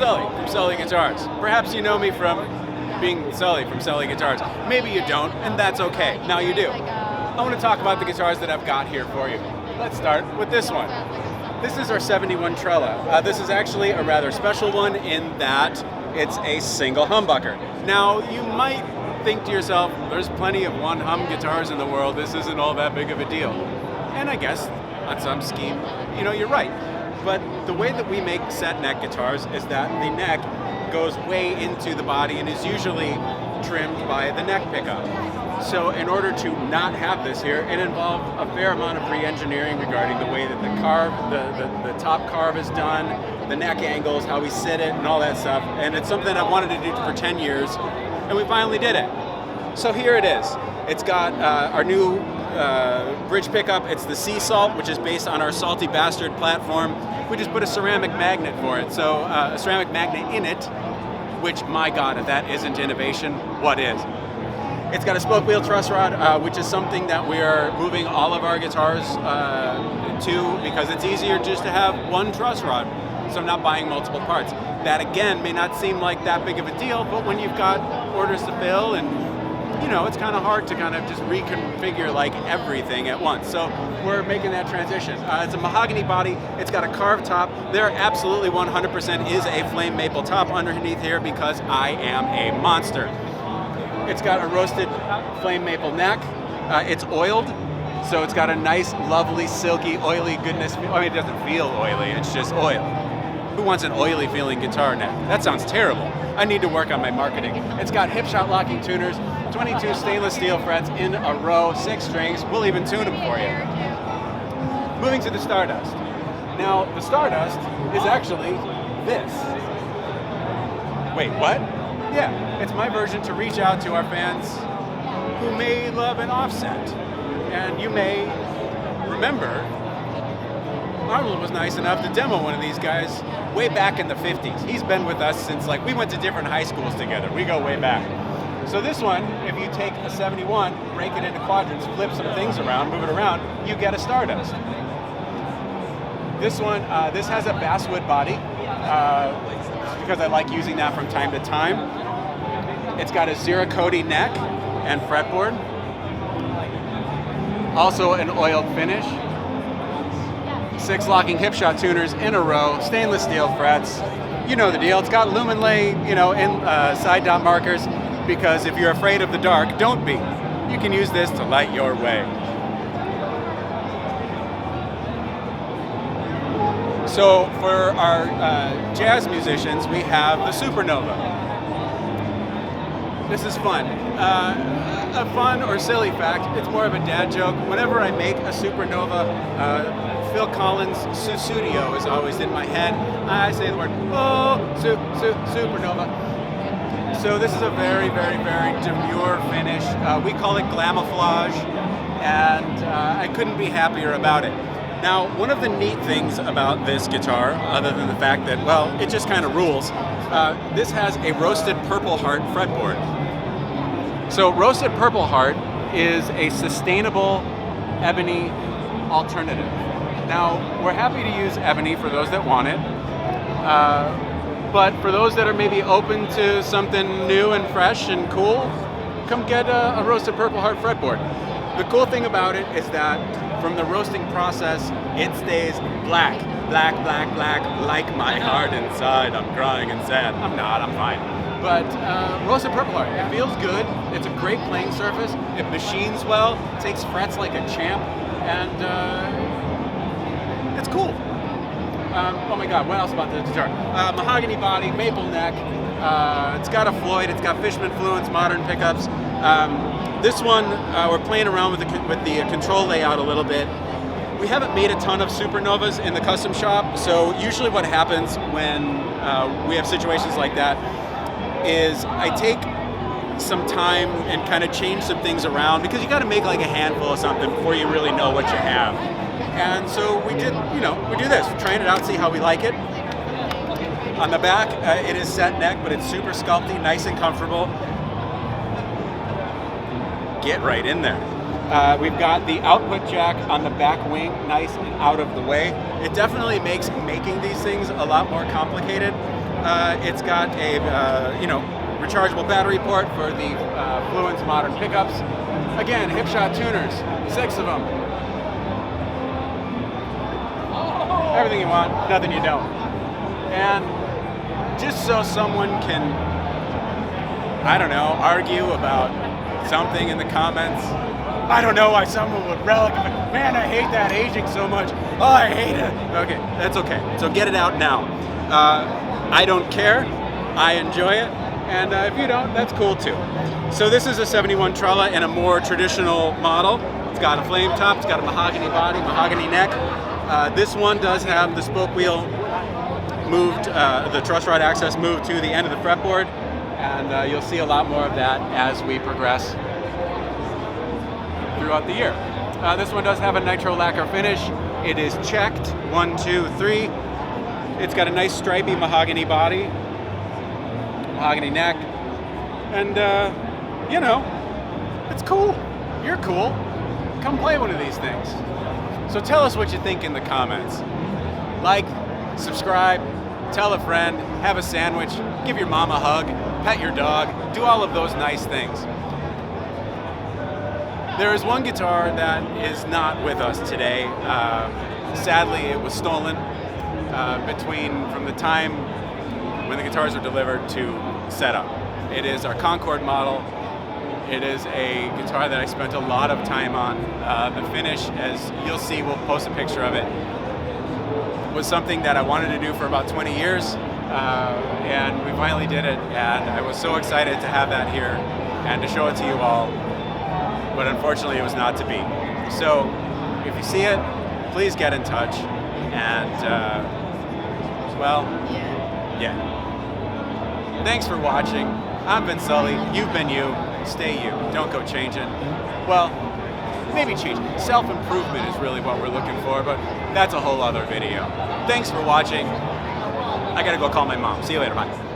Sully from Sully Guitars. Perhaps you know me from being Sully from Sully Guitars. Maybe you don't, and that's okay. Now you do. I want to talk about the guitars that I've got here for you. Let's start with this one. This is our 71 Trella. This is actually a rather special one in that it's a single humbucker. Now, you might think to yourself, there's plenty of one hum guitars in the world, this isn't all that big of a deal. And I guess, on some scheme, you're right. But the way that we make set neck guitars is that the neck goes way into the body and is usually trimmed by the neck pickup. So in order to not have this here, it involved a fair amount of re-engineering regarding the way that the top carve is done, the neck angles, how we sit it, and all that stuff. And it's something I've wanted to do for 10 years, and we finally did it. So here it is. It's got our new bridge pickup. It's the Sea Salt, which is based on our Salty Bastard platform. We just put a ceramic magnet for it. So a ceramic magnet in it, which, my God, if that isn't innovation, what is? It's got a spoke wheel truss rod, which is something that we are moving all of our guitars to because it's easier just to have one truss rod, so I'm not buying multiple parts. That, again, may not seem like that big of a deal, but when you've got orders to fill and it's kind of hard to kind of just reconfigure like everything at once. So we're making that transition. It's a mahogany body. It's got a carved top. There absolutely 100% is a flame maple top underneath here because I am a monster. It's got a roasted flame maple neck. It's oiled, so it's got a nice, lovely, silky, oily goodness. I mean, it doesn't feel oily, it's just oil. Who wants an oily feeling guitar neck? That sounds terrible. I need to work on my marketing. It's got hip shot locking tuners, 22 stainless steel frets in a row, 6 strings. We'll even tune them for you. Moving to the Stardust. Now, the Stardust is actually this. Wait, what? Yeah, it's my version to reach out to our fans who may love an offset. And you may remember Arnold was nice enough to demo one of these guys way back in the 50s. He's been with us since, we went to different high schools together. We go way back. So this one, if you take a 71, break it into quadrants, flip some things around, move it around, you get a Stardust. This one, this has a basswood body because I like using that from time to time. It's got a Zirconi neck and fretboard. Also an oiled finish. 6 locking hip shot tuners in a row, stainless steel frets. You know the deal. It's got lumen lay, in side dot markers, because if you're afraid of the dark, don't be. You can use this to light your way. So for our jazz musicians, we have the Supernova. This is fun. A fun or silly fact, it's more of a dad joke. Whenever I make a Supernova, Phil Collins' Studio is always in my head. I say the word, Supernova. So this is a very, very, very demure finish. We call it glamouflage, and I couldn't be happier about it. Now, one of the neat things about this guitar, other than the fact that, it just kind of rules, this has a roasted Purple Heart fretboard. So roasted Purple Heart is a sustainable ebony alternative. Now, we're happy to use ebony for those that want it, but for those that are maybe open to something new and fresh and cool, come get a roasted Purple Heart fretboard. The cool thing about it is that from the roasting process, it stays black, black, black, black, like my heart inside. I'm crying and sad. I'm not, I'm fine. But roasted Purple Heart, it feels good. It's a great playing surface. It machines well, takes frets like a champ, and it's cool. Oh my God, what else about the guitar? Mahogany body, maple neck. It's got a Floyd, it's got Fishman Fluence, modern pickups. This one, we're playing around with the control layout a little bit. We haven't made a ton of Supernovas in the custom shop, so usually what happens when we have situations like that is I take some time and kind of change some things around, because you got to make like a handful of something before you really know what you have. And so we do this. We're trying it out, see how we like it. On the back, it is set neck, but it's super sculpty, nice and comfortable. Get right in there. We've got the output jack on the back wing, nice and out of the way. It definitely makes making these things a lot more complicated. It's got a rechargeable battery port for the Fluence modern pickups. Again, hipshot tuners, 6 of them. Everything you want, nothing you don't. And just so someone can, I don't know, argue about something in the comments. I don't know why someone would Relic, man, I hate that aging so much. Oh, I hate it. Okay, that's okay. So get it out now. I don't care. I enjoy it. And if you don't, that's cool too. So this is a 71 Trella in a more traditional model. It's got a flame top, it's got a mahogany body, mahogany neck. This one does have the spoke wheel moved, the truss rod access moved to the end of the fretboard. And you'll see a lot more of that as we progress throughout the year. This one does have a nitro lacquer finish. It is checked, 1, 2, 3. It's got a nice stripy mahogany body, mahogany neck, and it's cool. You're cool. Come play one of these things. So tell us what you think in the comments. Like, subscribe, tell a friend, have a sandwich, give your mom a hug, pet your dog, do all of those nice things. There is one guitar that is not with us today. Sadly, it was stolen from the time when the guitars are delivered to setup. It is our Concord model. It is a guitar that I spent a lot of time on. The finish, as you'll see, we'll post a picture of it, was something that I wanted to do for about 20 years, and we finally did it, and I was so excited to have that here and to show it to you all, but unfortunately it was not to be. So if you see it, please get in touch, and well, yeah. Thanks for watching. I've been Sully, you've been you. Stay you, don't go changing. Well, maybe change. Self-improvement is really what we're looking for, but that's a whole other video. Thanks for watching. I gotta go call my mom. See you later, bye.